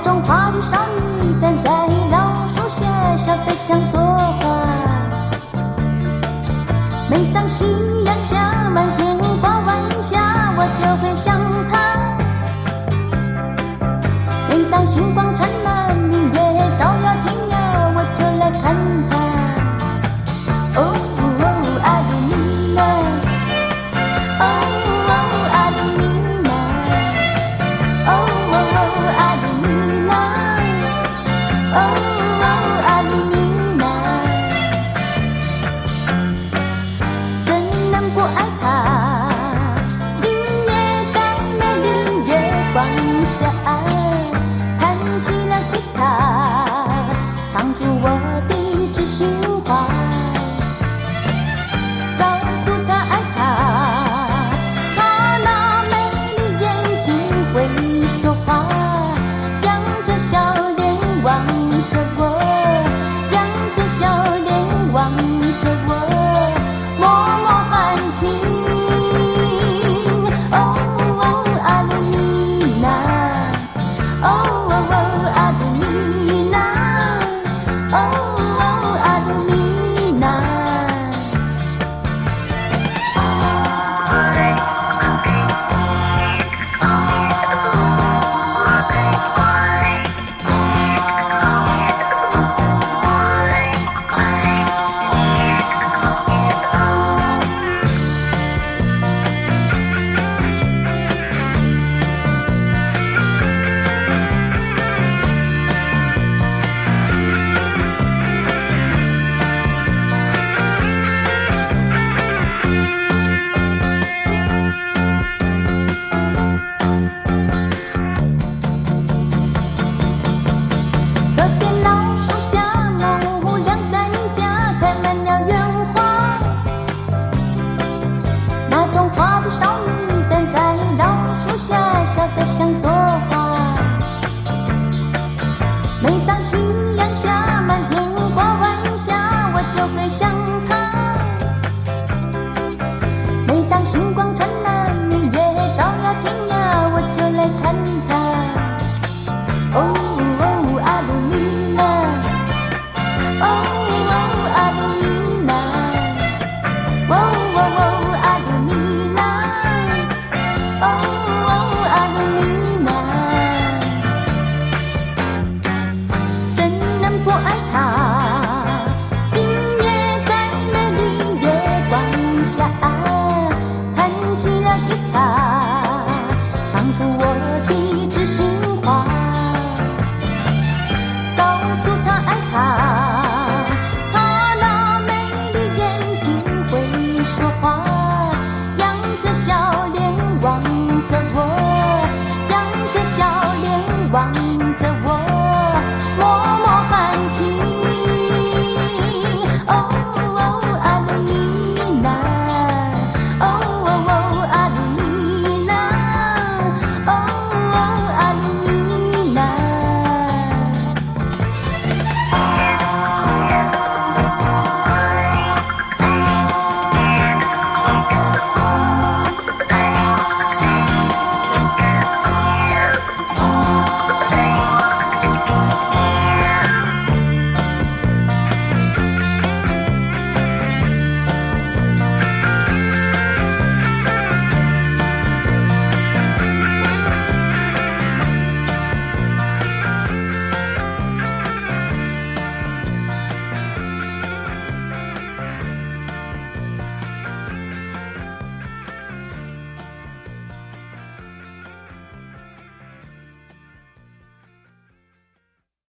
种花的少女站在老树下，笑得像朵花。每当夕阳下满天花晚霞，我就会想她。每当星光灿烂，明月照耀天涯，我就来看她。哦哦，阿鲁米娜，哦哦，阿鲁米娜，哦哦，阿鲁米娜，哦哦，阿鲁米娜，怎能不爱她？今夜在美丽月光下，弹起了吉他，唱出我的知心话。告诉她爱她，她那美丽眼睛会说话，扬着笑脸望着我，扬着笑脸望着我，默默含情。哦哦，阿鲁米娜，哦哦，阿鲁米娜，哦哦，阿鲁米娜。河边老树下，茅屋两三家，开满了圆花。那种花的少女站在老树下，笑得像朵花。每当夕阳下满天花晚霞，我就会想她。每当星光灿烂，明月照耀天涯，我就来看她。哦哦，阿鲁米娜，哦哦，阿鲁米娜，哦哦，阿鲁米娜，哦哦，阿鲁米娜，怎能不爱她？今夜在美丽月光下，弹起了吉他，唱出我的知心